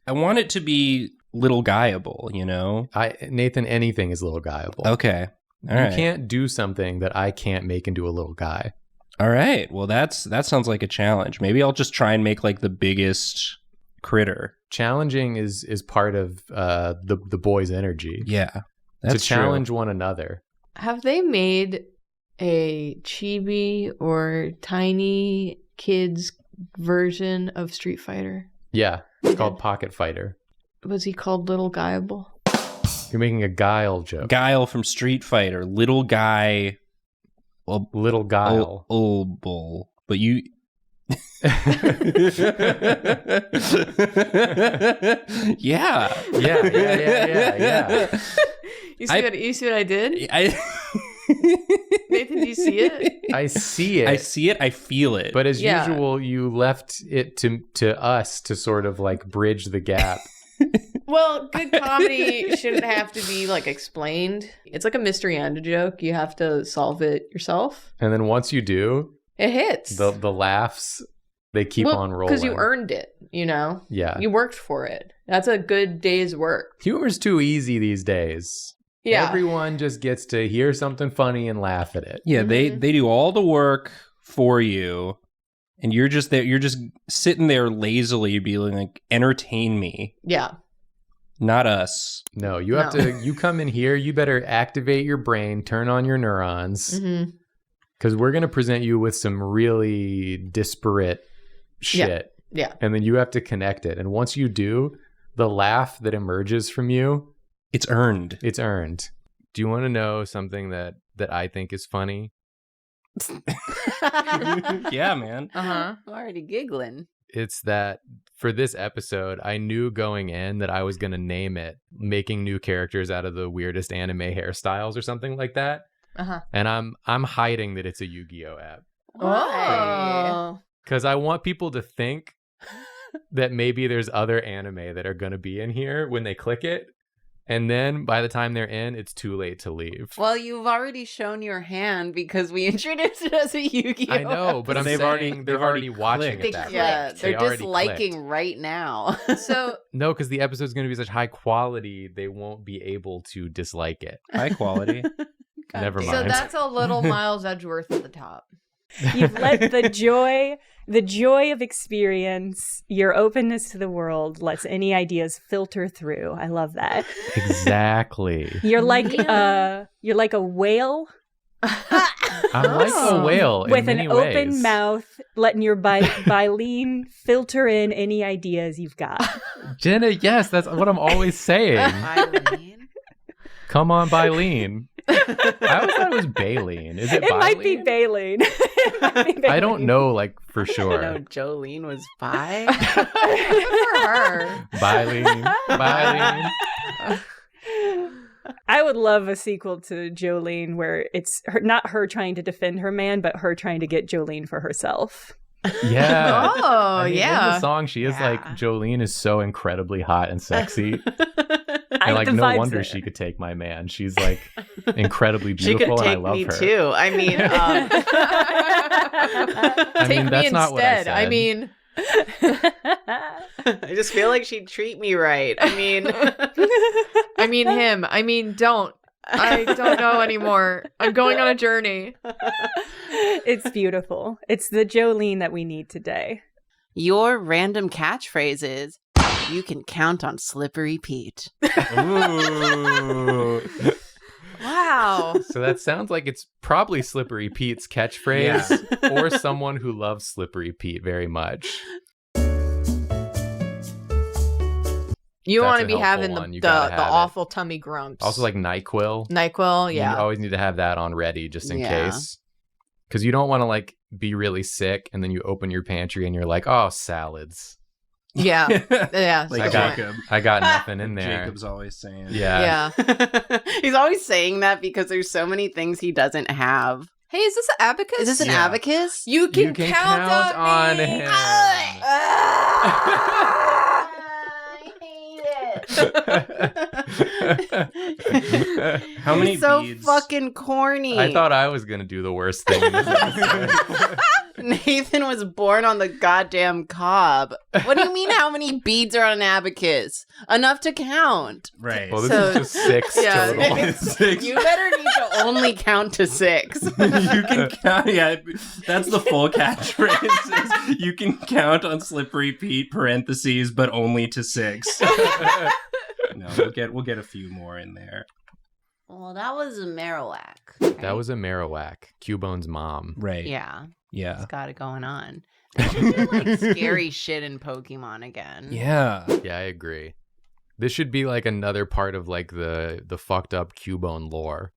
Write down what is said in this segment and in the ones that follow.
I want it to be little guyable, you know? Nathan, anything is little guyable. Okay. All right. You can't do something that I can't make into a little guy. All right. Well, that sounds like a challenge. Maybe I'll just try and make like the biggest critter. Challenging is part of the boys' energy. Yeah. That's to challenge one another. Have they made a chibi or tiny kids version of Street Fighter? Yeah. It's called Pocket Fighter. Was he called Little Guyable? You're making a Guile joke. Guile from Street Fighter. Little guy. Well, Little Guile. Bull. But you... Yeah. You see what I did? Nathan, do you see it? I see it. I see it. I feel it. But as usual, you left it to us to sort of like bridge the gap. Well, good comedy shouldn't have to be like explained. It's like a mystery and a joke. You have to solve it yourself. And then once you do, it hits. The laughs, they keep on rolling. Because you earned it, you know? Yeah. You worked for it. That's a good day's work. Humor's too easy these days. Yeah. Everyone just gets to hear something funny and laugh at it. Yeah, they do all the work for you. And you're just there. You're just sitting there lazily being like, entertain me. Yeah. Not us. No, you have to, you come in here, you better activate your brain, turn on your neurons. Because we're going to present you with some really disparate shit. Yeah. And then you have to connect it. And once you do, the laugh that emerges from you, it's earned. It's earned. Do you want to know something that I think is funny? Yeah, man. I'm already giggling. It's that for this episode, I knew going in that I was going to name it Making New Characters Out of the Weirdest Anime Hairstyles or something like that. And I'm hiding that it's a Yu-Gi-Oh app. Oh. Because I want people to think that maybe there's other anime that are going to be in here when they click it. And then by the time they're in, it's too late to leave. Well, you've already shown your hand because we introduced it as a Yu-Gi-Oh! I know, but they've already watching it. Yeah, they're disliking clicked. right now. So no, because the episode's going to be such high quality, they won't be able to dislike it. High quality. Never mind. So that's a little Miles Edgeworth at the top. You've let the joy of experience, your openness to the world lets any ideas filter through. I love that. Exactly. You're like a whale. I'm like a whale in with many an ways. open mouth, letting your baleen filter in any ideas you've got. Jenna, yes, that's what I'm always saying. Eileen? Come on, Baleen. I always thought it was Baleen. Is it Baleen? Might be baleen. It might be Baleen. I don't know, like, for sure. No, Jolene was bi. Good for her. Baleen. I would love a sequel to Jolene where it's not her trying to defend her man, but her trying to get Jolene for herself. Yeah. Oh, I mean, yeah. In the song, she is like, Jolene is so incredibly hot and sexy. And like, the no vibes wonder there. she could take my man. She's like incredibly She beautiful, could and I take love me her. too. I mean, I mean, Take that's me not what I instead. said. I mean, I just feel like she'd treat me right. I mean, him. I mean, don't. I don't know anymore. I'm going on a journey. It's beautiful. It's the Jolene that we need today. your random catchphrases. You can count on Slippery Pete. Ooh. Wow. So that sounds like it's probably Slippery Pete's catchphrase or someone who loves Slippery Pete very much. You want a to be helpful having one. You the gotta have it. awful tummy grumps. Also like NyQuil. NyQuil, yeah. You always need to have that on ready just in Yeah. case. Because you don't want to like be really sick and then you open your pantry and you're like, oh, salads. Yeah. Yeah. Like I got- Jacob. I got nothing in there. Jacob's always saying. Yeah. Yeah. He's always saying that because there's so many things he doesn't have. Hey, is this an abacus? Is this an Yeah. abacus? You can, You can count, on me. him. How many You're so beads? fucking corny. I thought I was going to do the worst thing in this episode. Nathan was born on the goddamn cob. What do you mean how many beads are on an abacus? Enough to count. Right. Well, this is just 6 total. 6. You better need to only count to 6. You can count. Yeah, that's the full catchphrase. You can count on Slippery Pete parentheses, but only to 6. No, we'll get a few more in there. Well, that was a Marowak. That was a Marowak, Cubone's mom. Right. Yeah. Yeah. It's got it going on. They should do like scary shit in Pokemon again. Yeah. Yeah, I agree. This should be like another part of like the fucked up Cubone lore.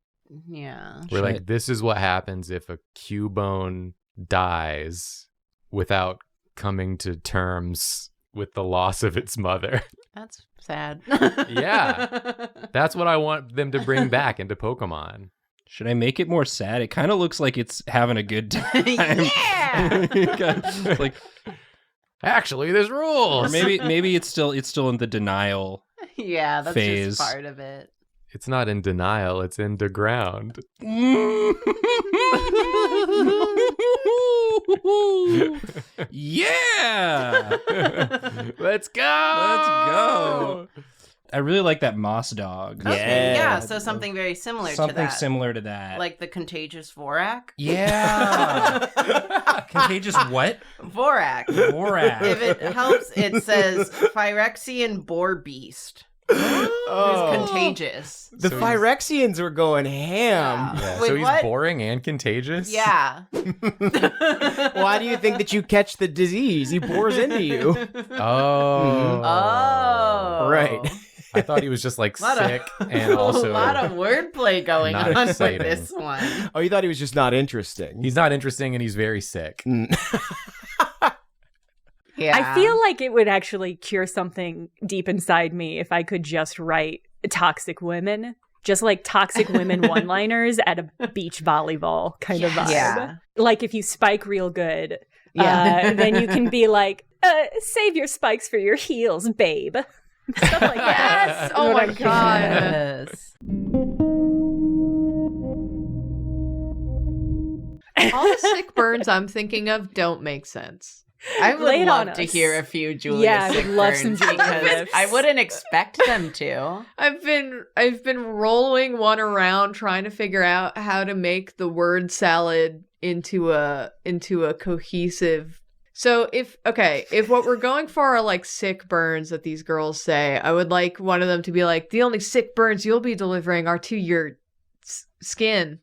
Yeah. Where like Shit. this is what happens if a Cubone dies without coming to terms with the loss of its mother. That's sad. Yeah. That's what I want them to bring back into Pokemon. Should I make it more sad? It kind of looks like it's having a good time. Yeah. Like, Actually, there's rules. or maybe it's still in the denial. Yeah, that's Phase. just part of it. It's not in denial, it's in the ground. Yeah. Let's go. Let's go. I really like that moss dog. Okay, yeah, so something very similar to Something that. similar to that. Like the contagious Vorak? Yeah. Contagious what? Vorak. Vorak. If it helps, it says Phyrexian Boar Beast. Oh. Who's contagious. The So he's- Phyrexians were going ham. Yeah, Wait, so he's what? boring and contagious? Yeah. Why do you think that you catch the disease? He bores into you. Oh. Oh. Right. I thought he was just like Lot of- sick and also a lot of wordplay going not on exciting. with this one. Oh, you thought he was just not interesting. he's not interesting and he's very sick. Yeah. I feel like it would actually cure something deep inside me if I could just write toxic women. Just like toxic women one-liners at a beach volleyball kind of vibe. Yeah. Like if you spike real good, Yeah. then you can be like, save your spikes for your heels, babe. Stuff like that. Yes! You know Oh what my I'm God. Yes. All the sick burns I'm thinking of don't make sense. I would Lay it on love to us. hear a few Julia Yeah, I would sick love some burns Julia because riffs. I wouldn't expect them to. I've been rolling one around trying to figure out how to make the word salad into a cohesive. So if what we're going for are like sick burns that these girls say, I would like one of them to be like, the only sick burns you'll be delivering are to your skin.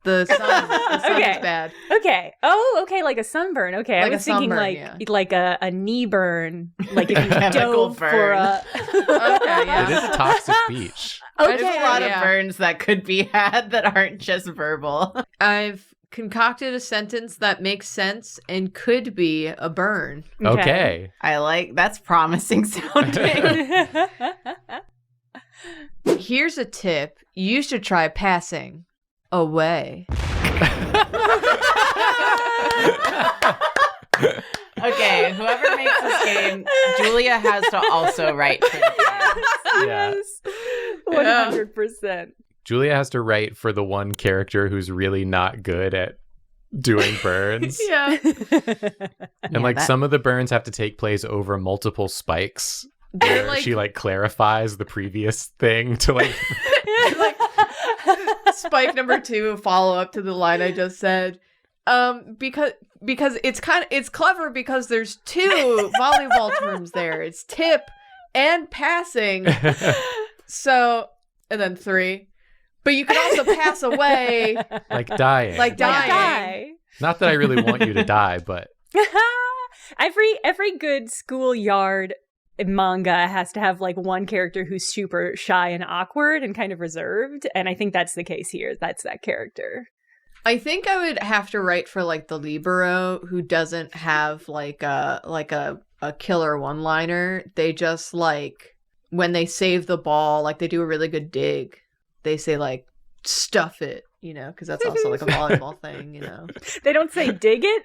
The sun is Okay. bad. Okay. Oh, okay. Like a sunburn. Okay. I Like a was thinking sunburn, like a knee burn. Like if you Chemical dove for burn. a. Okay, yeah. It is a toxic beach. There's Okay. a lot yeah. of burns that could be had that aren't just verbal. I've concocted a sentence that makes sense and could be a burn. Okay. I like that's promising sounding. Here's a tip. You should try passing away. Okay, whoever makes this game, Julia has to also write for the game. Yeah. Yes. 100%. Julia has to write for the one character who's really not good at doing burns. Yeah. And like some of the burns have to take place over multiple spikes. They're Where like, she like clarifies the previous thing to like spike number 2, follow up to the line I just said. Because it's clever because there's 2 volleyball terms there. It's tip and passing. So, and then 3. But you can also pass away. like dying. Like dying. Die. Not that I really want you to die, but Every good schoolyard manga has to have like one character who's super shy and awkward and kind of reserved, and I think that's the case here. That's that character. I think I would have to write for like the libero who doesn't have like a killer one-liner. They just like when they save the ball, like they do a really good dig. They say like stuff it, you know, because that's also like a volleyball thing, you know. They don't say dig it.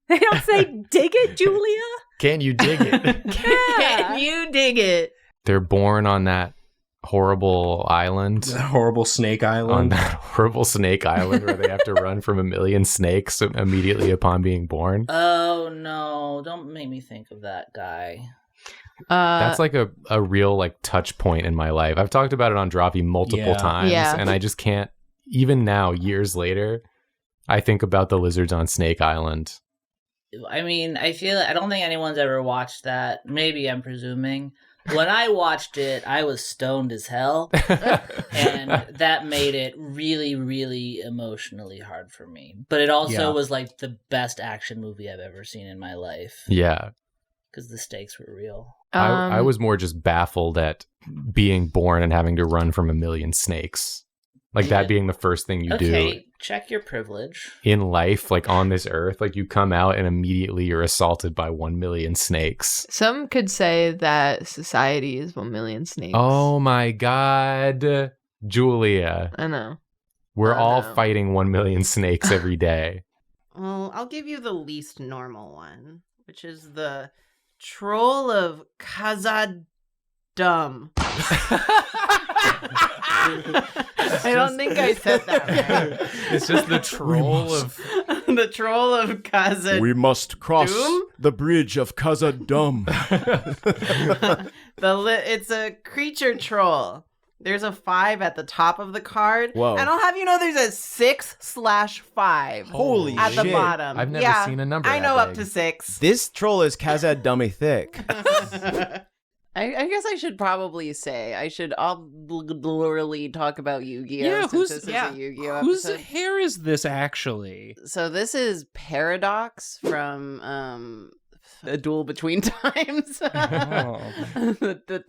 They don't say dig it, Julia. can you dig it? Can you dig it? They're born on that horrible island. That horrible snake On island. that horrible snake island where they have to run from a million snakes immediately upon being born. Oh no! Don't make me think of that guy. That's like a real like touch point in my life. I've talked about it on Drawfee multiple times, Yeah. and I just can't. Even now, years later, I think about the lizards on Snake Island. I mean, I don't think anyone's ever watched that. Maybe I'm presuming. When I watched it, I was stoned as hell, and that made it really, really emotionally hard for me. But it also was like the best action movie I've ever seen in my life. Yeah. Because the stakes were real. I was more just baffled at being born and having to run from a million snakes. Like that being the first thing you do check your privilege. in life, like on this earth. Like you come out and immediately you're assaulted by 1 million snakes. Some could say that society is 1 million snakes. Oh my God. Julia, I know. we're Oh, all no. fighting 1 million snakes every day. Well, I'll give you the least normal one, which is the Troll of Khazad-dûm. I don't think I said that right. It's just the troll of... The Troll of Khazad-dûm. We must cross the bridge of Khazad-dûm. It's a creature troll. There's a 5 at the top of the card. Whoa. And I'll have you know there's a 6/5 Holy at the shit. bottom. I've never seen a number I that know up big. to 6. This troll is Khazad-dummy thick. I guess I should probably say I should obligatory talk about Yu-Gi-Oh! Yeah, Since who's- this is yeah. a Yu-Gi-Oh! Whose episode. hair is this actually? So this is Paradox from A Duel Between Times. the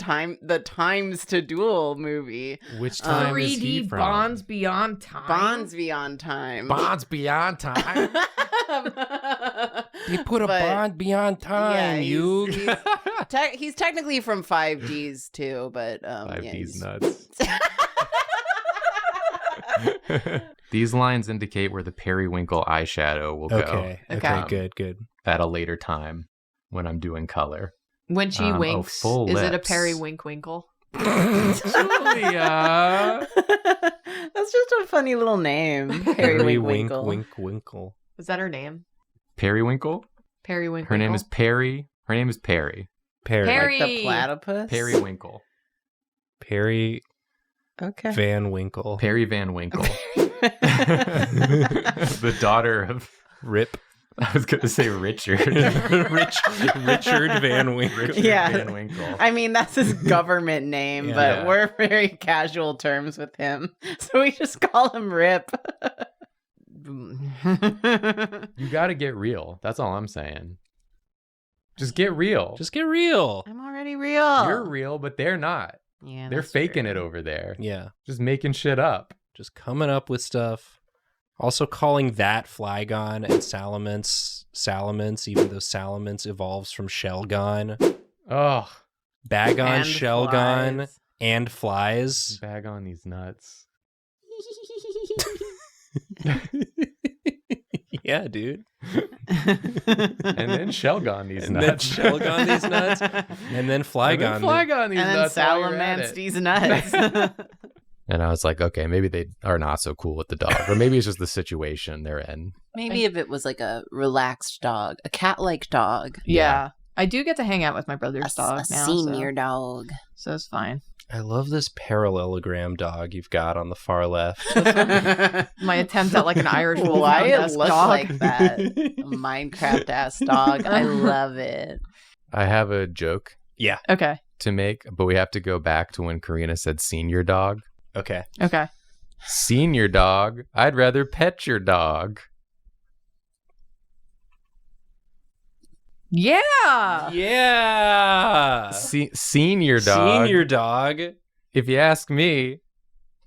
Times to Duel movie. Which time is he 3D from? Bonds Beyond Time. Bonds Beyond Time. Bonds Beyond Time. They put a But- bond beyond time, you. He's technically from 5Ds too, but 5D's yeah, nuts. These lines indicate where the periwinkle eyeshadow will go Okay. Okay. Good. at a later time when I'm doing color. When she winks, full is it a lips. Perry Wink Winkle? Julia! That's just a funny little name. Harry Winkwinkle. Winkle. Is that her name? Periwinkle? Perry Wink Her name is Perry. Her name is Perry. Perry. Perry. Like the platypus. Periwinkle. Perry Okay. Van Winkle. Perry Van Winkle. The daughter of... Rip. I was going to say Richard. Richard Van Winkle. Richard Yeah. Van Winkle. I mean, that's his government name, Yeah. but we're very casual terms with him. So we just call him Rip. You got to get real. That's all I'm saying. Just get real. Just get real. I'm already real. You're real, but they're not. Yeah, They're that's faking true. it over there. Yeah. Just making shit up. Just coming up with stuff. Also calling that Flygon and Salamence, even though Salamence evolves from Shelgon. Oh, Bagon, And Shelgon, flies. and flies. bag on these nuts. Yeah, dude. And then Shelgon these And then nuts. Shelgon these nuts. And then Flygon. Flygon these And then nuts. while you're at Salamence it. these nuts. And I was like, okay, maybe they are not so cool with the dog. Or maybe it's just the situation they're in. Maybe if it was like a relaxed dog, a cat-like dog, Yeah. I do get to hang out with my brother's dog a now. senior dog. So it's fine. I love this parallelogram dog you've got on the far left. My attempt at like an Irish Why it wolfhound looks dog. like that? A Minecraft ass dog. I love it. I have a joke Okay. to make, but we have to go back to when Karina said senior dog. Okay. Okay. Senior dog, I'd rather pet your dog. Yeah. Yeah. Senior dog. Senior dog. If you ask me,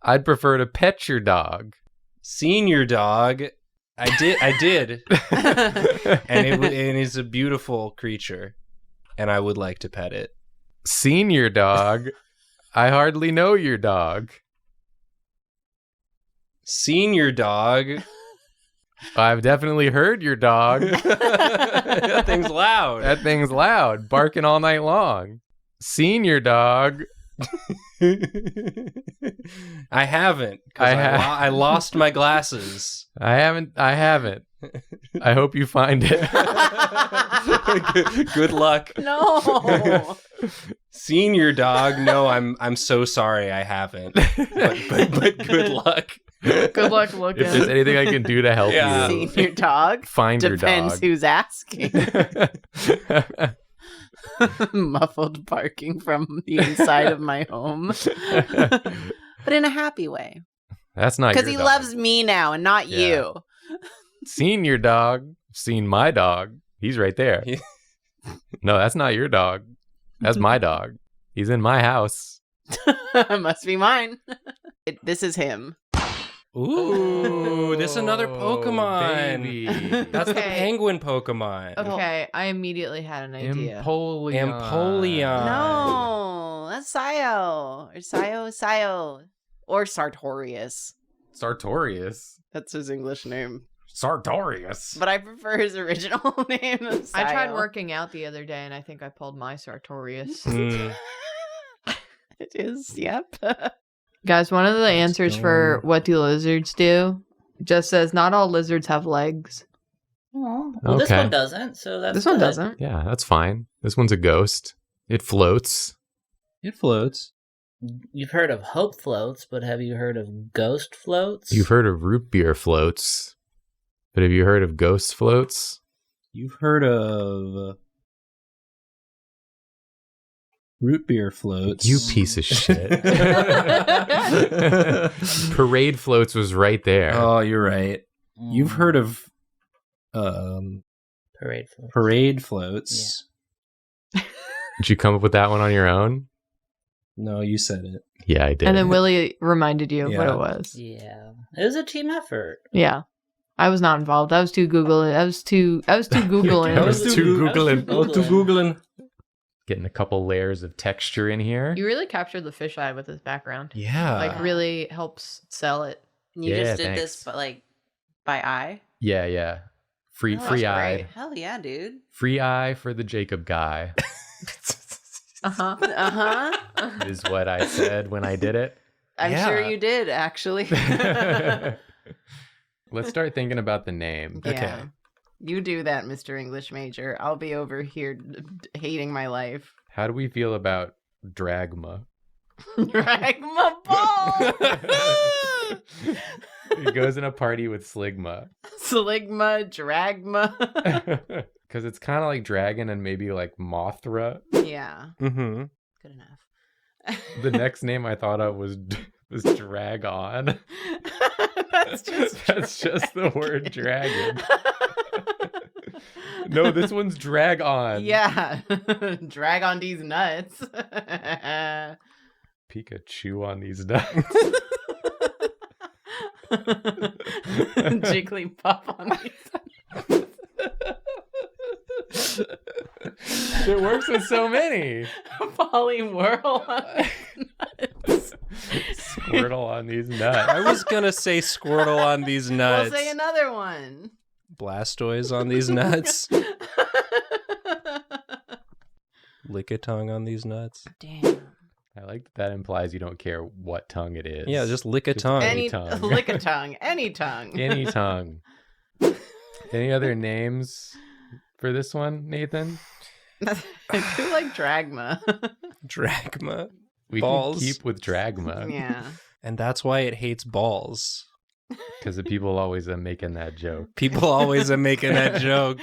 I'd prefer to pet your dog. Senior dog. I did. And it's a beautiful creature. And I would like to pet it. Senior dog, I hardly know your dog. Senior dog. I've definitely heard your dog. That thing's loud. That thing's loud, barking all night long. Senior dog, I haven't. 'Cause I lost my glasses. I haven't. I hope you find it. Good luck. No. Senior dog. No, I'm so sorry. I haven't. But good luck. Good luck looking. If there's anything I can do to help Yeah. you, Senior dog? find your Depends dog. who's asking. Muffled barking from the inside of my home. But in a happy way. That's not Because your he dog. loves me now and not Yeah. you. Seen your dog. Seen my dog. He's right there. No, that's not your dog. That's my dog. He's in my house. Must be mine. This is him. Ooh, this is another Pokemon. Baby. That's the Okay. penguin Pokemon. Okay, I immediately had an idea. Empoleon. No, that's Sayo. Or Sayo. Or Sartorius. Sartorius. That's his English name. Sartorius. But I prefer his original name. Sayo. I tried working out the other day and I think I pulled my Sartorius. Mm. It is, yep. Guys, one of the answers for what do lizards do just says not all lizards have legs. Oh, well, this Okay. one doesn't. So that's This one good. doesn't. Yeah, that's fine. This one's a ghost. It floats. It floats. You've heard of hope floats, but have you heard of ghost floats? You've heard of root beer floats. But have you heard of ghost floats? You've heard of root beer floats. You piece of shit. Parade floats was right there. Oh, you're right. You've heard of parade floats. parade floats. Did you come up with that one on your own? No, you said it. Yeah, I did. And then Willie reminded you of what Yeah. it was. Yeah, it was a team effort. Yeah. I was not involved. I was too Googling. I was too Googling. I was too Googling. Oh, too Googling. Getting a couple layers of texture in here. You really captured the fisheye with this background. Yeah. Like really helps sell it. You Yeah, just did thanks. this, but like by eye? Yeah. Free Oh, that's eye. great. Hell yeah, dude. Free eye for the Jacob guy Uh-huh. Uh-huh. is what I said when I did it. I'm Yeah. sure you did, actually. Let's start thinking about the name. Okay. Yeah. You do that, Mr. English major. I'll be over here hating my life. How do we feel about Dragma? Drag my ball! He goes in a party with Sligma. Sligma, Dragma. Because it's kind of like dragon and maybe like Mothra. Yeah, Mm-hmm. good enough. The next name I thought of was Dragon. That's just the word dragon. No, this one's Drag On. Yeah. Drag on these nuts. Pikachu on these nuts. Jigglypuff on these. It works with so many. Polywhirl on these nuts. Squirtle on these nuts. I was gonna say Squirtle on these nuts. We'll say another one. Blastoise on these nuts. Lickitung on these nuts. Damn. I like that implies you don't care what tongue it is. Yeah, just lick a tongue. Any tongue. lick a tongue. Any tongue. Any tongue. Any other names for this one, Nathan? I do like Dragma. Dragma. We Balls. can keep with Dragma Yeah. And that's why it hates balls. because the people always are making that joke. People always are making that joke.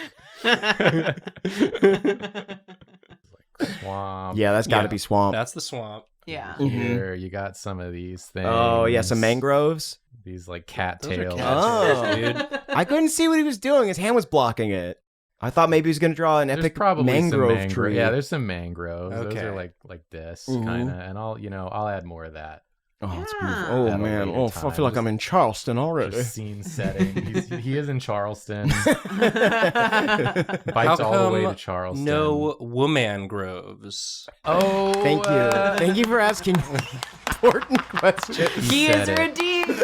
Swamp. Yeah, that's got to Yeah. be swamp. That's the swamp. Yeah. Here, you got some of these things. Oh, yeah, some mangroves. These like cattails. Those are Oh. cattails, dude. I couldn't see what he was doing. His hand was blocking it. I thought maybe he was going to draw an There's epic probably mangrove some tree. Yeah, there's some mangroves. Those Okay. are like this Mhm. kind of, and I'll add more of that. Oh, it's Yeah. beautiful. Oh, At a man. later Oh, time. I feel like I'm in Charleston already. Just scene setting. He is in Charleston. How Bites all the way to come Charleston. no woman groves? Oh, Thank you. Thank you for asking important questions. He is said it. redeemed.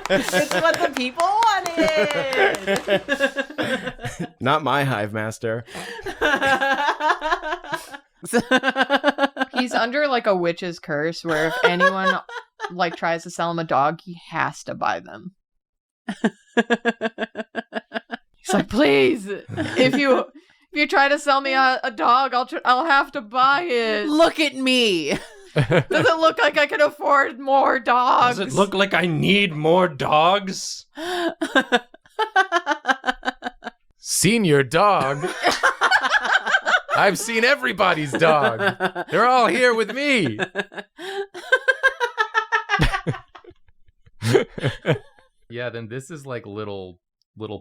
It's what the people wanted. Not my hive master. He's under like a witch's curse where if anyone like tries to sell him a dog, he has to buy them. He's like, please, if you try to sell me a dog, I'll have to buy it. Look at me. Does it look like I can afford more dogs? Does it look like I need more dogs? Seen your dog. I've seen everybody's dog. They're all here with me. Yeah, then this is like little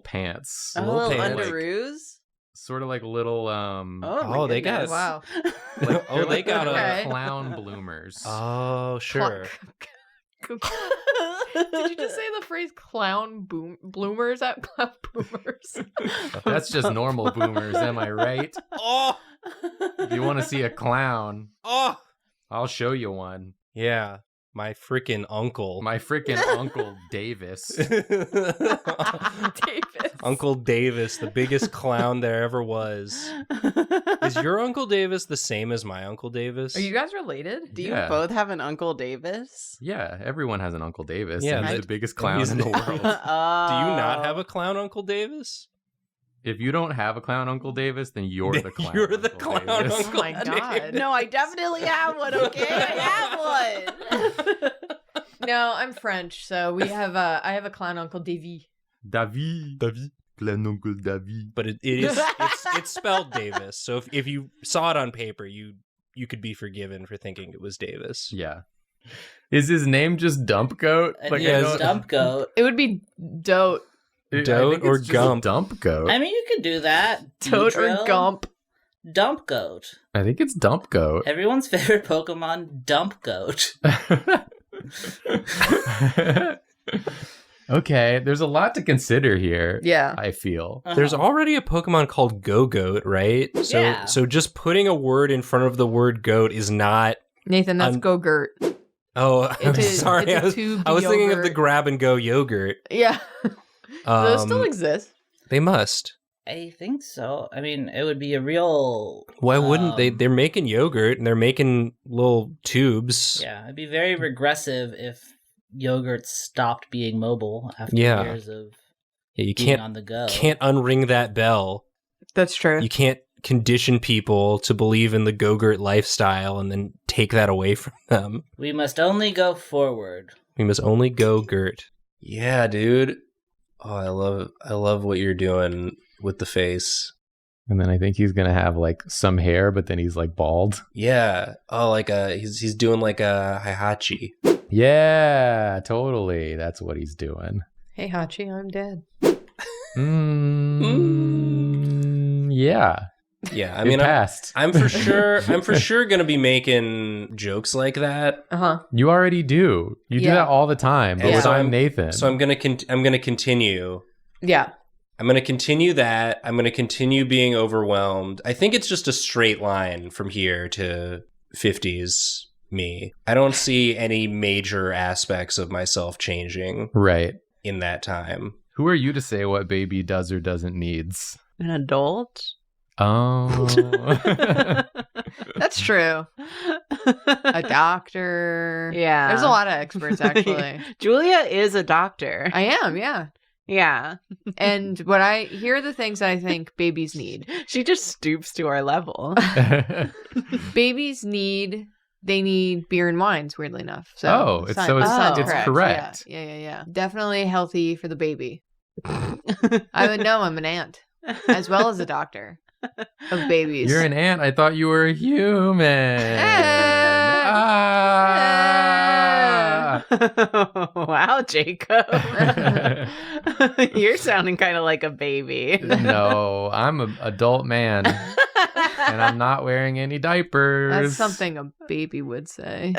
pants. Little pants. underoos. Sort of like little Oh, they got Wow. like, Oh, they got Okay. clown bloomers. Oh, sure. Did you just say the phrase clown bloomers at clown boomers? That's just normal boomers, am I right? Oh, If you want to see a clown, oh. I'll show you one. Yeah, my freaking uncle. My freaking Uncle Davis. Davis. Uncle Davis, the biggest clown there ever was. Is your Uncle Davis the same as my Uncle Davis? Are you guys related? Do you Yeah. both have an Uncle Davis? Yeah, everyone has an Uncle Davis. Yeah, and he's right. the biggest clown He's in the the- world. Do you not have a clown Uncle Davis? If you don't have a clown Uncle Davis, then you're the clown. You're the Uncle clown Davis. Uncle Oh my God. No, I definitely have one, okay? I have one. No, I'm French, so I have a clown Uncle Davy. David. Clown Uncle David. But it's spelled Davis. So if you saw it on paper, you could be forgiven for thinking it was Davis. Yeah. Is his name just Dump Goat? I Like, think I it's don't- Dump Goat. It would be Dote. I Dote think or it's just Gump? Dump Goat. I mean, you could do that. Dote or Deedrill. Gump. Dump Goat. I think it's Dump Goat. Everyone's favorite Pokemon, Dump Goat. Okay, there's a lot to consider here. Yeah. I feel. There's already a Pokemon called Go-Goat, right? So Yeah. so just putting a word in front of the word goat is not. Nathan, that's Go-Gurt. Oh, I'm It's a- sorry. it's a I was tubed thinking of the yogurt. grab and go yogurt. Yeah. Those still Um, exist. They must. I think so. I mean, it would be a real. Why wouldn't they? um, They're making yogurt and they're making little tubes. Yeah, it'd be very regressive if yogurt stopped being mobile after Yeah. years of Yeah, you being can't on the go. unring that bell. That's true. You can't condition people to believe in the Go-Gurt lifestyle and then take that away from them. We must only go forward. We must only go Gert. Yeah, dude. Oh, I love what you're doing with the face. And then I think he's gonna have like some hair, but then he's like bald. Yeah. Oh, like he's doing like a Heihachi. Yeah, totally. That's what he's doing. Hey, Hachi, I'm dead. Yeah. Yeah, I It mean, passed. I'm for sure gonna be making jokes like that. Uh-huh. You already do. You do Yeah. that all the time. Yeah. Because So I'm I'm- Nathan. So I'm gonna continue. Yeah. I'm gonna continue that. I'm gonna continue being overwhelmed. I think it's just a straight line from here to 50s me. I don't see any major aspects of myself changing Right. in that time. Who are you to say what baby does or doesn't needs? An adult? Oh. That's true. A doctor. Yeah. There's a lot of experts, actually. Julia is a doctor. I am, yeah. Yeah. And what I here are the things I think babies need. She just stoops to our level. Babies need beer and wines, weirdly enough. So Oh, it's- so the it's correct. Yeah. Definitely healthy for the baby. I would know I'm an aunt, as well as a doctor of babies. You're an ant. I thought you were a human. Ah. Wow, Jacob. You're sounding kind of like a baby. No, I'm an adult man, and I'm not wearing any diapers. That's something a baby would say.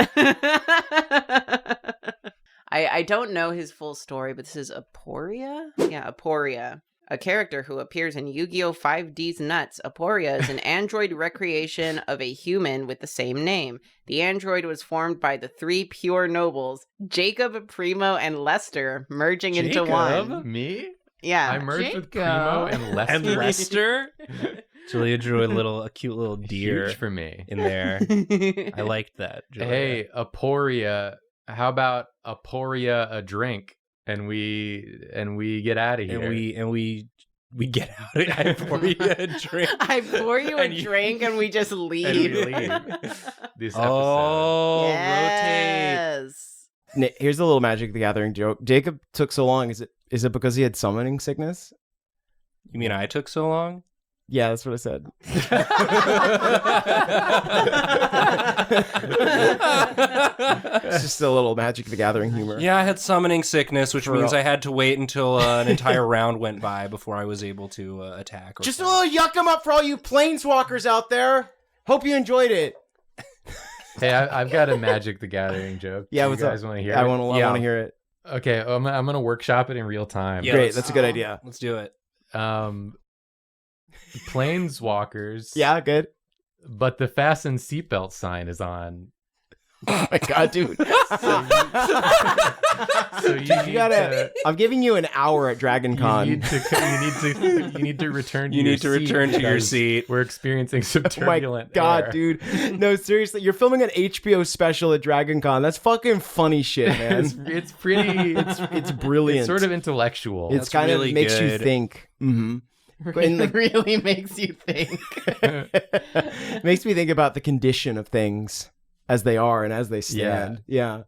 I don't know his full story, but this is Aporia? Yeah, Aporia. A character who appears in Yu-Gi-Oh! 5D's Nuts. Aporia is an android recreation of a human with the same name. The android was formed by the three pure nobles, Jacob, Primo, and Lester, merging into one. Me? Yeah. I merged with Jacob. Primo and Lester. And Lester? Julia drew a cute little deer Huge for me. in there. I liked that. Julia. Hey, aporia. How about aporia a drink and we get out of here? and we get out. I pour you a drink. I pour you a And you- drink and we just leave. and we leave this episode. Oh, rotate. Yes. Here's a little Magic the Gathering joke. Jacob took so long. Is it because he had summoning sickness? You mean I took so long? Yeah, that's what I said. It's just a little Magic the Gathering humor. Yeah, I had summoning sickness, which For means real. I had to wait until an entire round went by before I was able to attack. Or Just a fight. little yuck 'em up for all you planeswalkers out there. Hope you enjoyed it. Hey, I've got a Magic the Gathering joke. Yeah, you what's guys up? want to hear I it? want to hear it. Okay, I'm gonna workshop it in real time. Yeah, Great, let's- that's a good idea. Let's do it. Planeswalkers. Yeah, good. But the fasten seatbelt sign is on. Oh my god, dude. So You gotta. I'm giving you an hour at Dragon Con. You need to return to You your need to return to your because seat. We're experiencing some Oh my turbulent god, air. dude. No, seriously, you're filming an HBO special at Dragon Con. That's fucking funny shit, man. It's pretty. It's brilliant. It's sort of intellectual. It's That's kind really of makes you good. think. Mm-hmm. It really makes you think. Makes me think about the condition of things as they are and as they stand. Yeah.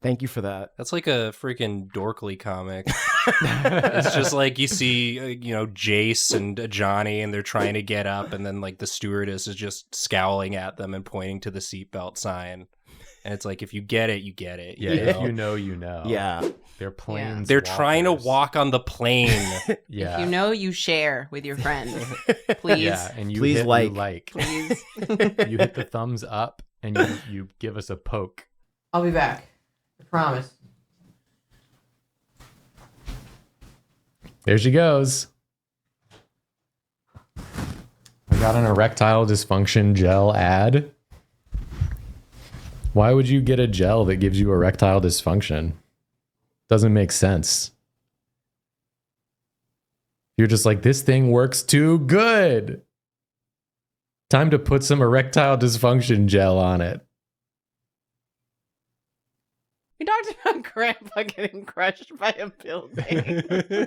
Thank you for that. That's like a freaking Dorkly comic. It's just like you see, Jace and Johnny, and they're trying to get up, and then like the stewardess is just scowling at them and pointing to the seatbelt sign. And it's like, if you get it, you get it. yeah, if you know, you know. Yeah. They're planes. They're trying to walkers. walk on the plane. Yeah. If you know, you share with your friends. Please. Yeah, and you Please hit like. Please. you hit the thumbs up, and you give us a poke. I'll be back. I promise. There she goes. I got an erectile dysfunction gel ad. Why would you get a gel that gives you erectile dysfunction? Doesn't make sense. You're just like, this thing works too good. Time to put some erectile dysfunction gel on it. We talked about Grandpa getting crushed by a building.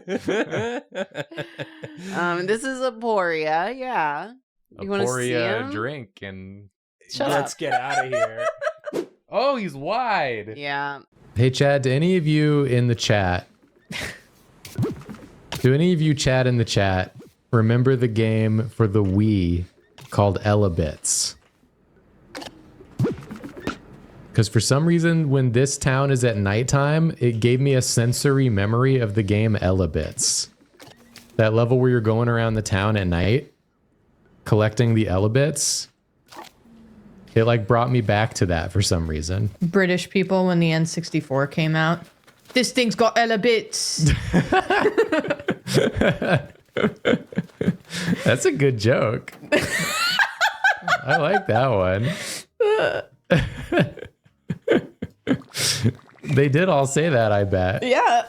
This is Aporia, yeah. You want to see Aporia him? drink and Shut let's up. get out of here. Oh, he's wide. Yeah. Hey, Chad, do any of you in the chat, remember the game for the Wii called Elabits? Because for some reason, when this town is at nighttime, it gave me a sensory memory of the game Elabits. That level where you're going around the town at night, collecting the Elabits. It like brought me back to that for some reason. British people when the N64 came out. This thing's got Ella bits. That's a good joke. I like that one. They did all say that, I bet. Yeah.